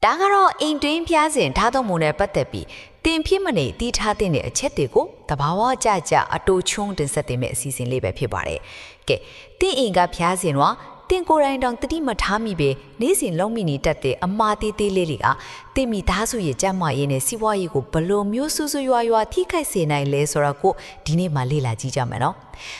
ဒါကတော့အိမ်တွင်းဖျားစဉ်ထားတော်မူတဲ့ပတ်သက်ပြီးတင်ဖြစ်မနေတီးထားတဲ့အချက်တွေကိုတဘာဝကြကြအတူချုံတင်ဆက်တင်မဲ့အစီအစဉ်လေးပဲဖြစ်ပါတယ်။ကဲတင်အိမ်ကဖျားစဉ်တော့တင်ကိုယ်တိုင်တောင်တတိမထားမိပဲနေ့စဉ်လုံးမိနေတတ်တဲ့အမားသေးသေးလေးတွေကတင်မိသားစုရဲ့ကြမ်းမရေးနဲ့စီးပွားရေးကိုဘလို့မျိုးဆူဆူရွာထိခိုက်စေနိုင်လဲဆိုတော့ကိုဒီနေ့မှလေ့လာကြည့်ကြမယ်နော်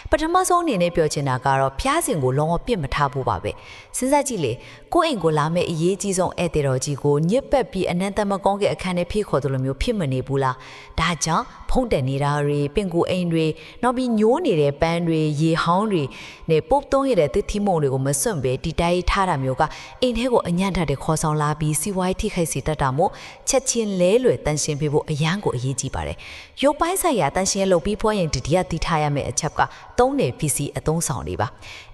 ပထမဆုံးအနေနဲ့ပြောချင်တာကတော့ဖျားစဉ်ကိုလုံးဝပြစ်မထားဘူးပါပဲစဉ်းစားကြည့်လေကိုအိမ်ကိုလာမဲ့အရေးကြီးဆုံးဧည့်သည်တော်ကြီးကိုညစ်ပတ်ပြီးအနန္တမကောင်းတဲ့အခန်းထဲဖိခေါ်တယ်လို့မျိုးဖြစ်မနေဘူးလားဒါကြောင့်ဖုံးတက်နေတာတွေပင်ကိုအိမ်တွေနောက်ပြီးညိုးနေတဲ့ပန်းတွေရေဟောင်းတွေနဲ့ပုတ်သွင်းရတဲ့သစ်ထီမုံတွေကိုမစွန့်ပဲဒီတိုင်းထားတာမျိုးကအိမ်ထဲကိုအညံ့ထတဲ့ခေါ်ဆောင်လာပြီးစီဝိုင်းထိခိုက်စေတတ်တာမို့ချက်ချင်းလဲလွယ်တန်ရှင်းပေးဖို့အရန်ကိုအရေးကြီးပါတယ်ရုပ်ပိုင်းဆိုင်ရာတန်ရှင်းလုပ်ပြီးဖွင့်ရင်ဒီတတိထားရမယ့်အချက်ကသုံးနေပစ္စည်းအသုံးဆောင်တွေပါ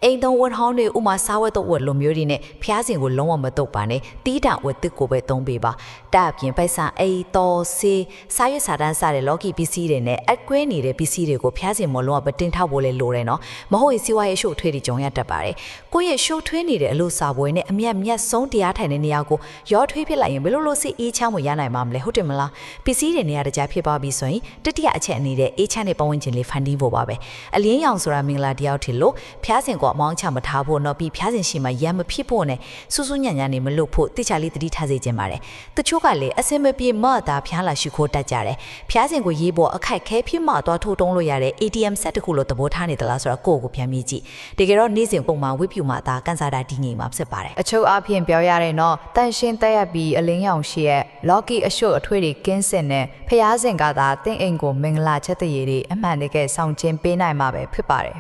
အိမ်သုံးဝတ်ဟောင်းတွေဥမာစားဝတ်တော့ဝတ်လိုမျိုးတွေနဲ့ဖျားစဉ်ကိုလုံးဝမတုတ်ပါနဲ့တီးတံဝတ်တစ်ကိုပဲသုံးပေးပါဒါအပြင်ပိုက်ဆံအိမ်တော်ဆေးစားရွက်စာတန်းစားတဲ့လော်ကီပစ္စည်းတွေနဲ့အကွဲနေတဲ့ပစ္စည်းတွေကိုဖျားစဉ်မလုံးဝမတင်ထောက်ဖို့လေလိုတယ်နော်မဟုတ်ရင်စီဝါရဲ့ရှုပ်ထွေးတွေကြုံရတတ်ပါတယ်ကိုယ့်ရဲ့ရှုပ်ထွေးနေတဲ့အလို့စာပွဲနဲ့အမြတ်ဆုံးတရားထိုင်တဲ့နေရာကိုရောထွေးဖြစ်လိုက်ရင်ဘယ်လိုလုပ်စီအေးချမ်းမရနိုင်မှာမလဲဟုတ်တယ်မလားပစ္စည်းတွေနေရာတကြားဖြစ်သွားပြီဆိုရင်တတိယအချက်အနေနဲ့အေးချမ်းတဲ့ပတ်ဝန်းကျင်လေးဖန်တီးဖို့ပါပဲအလင်းရောင်ဆိုတာမင်္ဂလာတရားထင်လို့ဖျားစဉ်ကိုအမောင်းချမထားဖို့တော့ပြီးဖျားစဉ်ရှိမှရမ်းမဖြစ်ဖို့နဲ့စူးစူးညံ့ညံ့နေမလို့ဖို့တိကျလေးတတိထားစေခြင်းပါတယ်တချို့ကလည်းအစင်မပြေမတာဖျားလာရှုခိုးတတ်ကြတယ်ဖျားစဉ်ကိုရေးဖို့အခက်ခဲဖြစ်မှသွားထိုးတုံးလို့ရတဲ့ ATM ဆက်တစ်ခုလို့သဘောထားနေသလားဆိုတော့ကိုယ့်ကိုပြန်ပြီးကြည့်တကယ်တော့နေ့စဉ်ပုံမှန်ဝိဖြူမှသာကန်စားတာတည်ငြိမ်မှာဖြစ်ပါတယ်အချုပ်အပြင်ပြောရတဲ့တော့တန်ရှင်းတက်ရပြီးအလင်းရောင်ရှိရဲ့ Locky အရှုပ်အထွေးတွေကင်းစင်နဲ့ဖျားစဉ်ကသာတင့်အိမ်ကိုမင်္ဂလာချက်တရေတွေအမှန်တကယ်ဆောင်ကျင်းပေးနိုင်မှာပဲဖြစ်ပါတယ်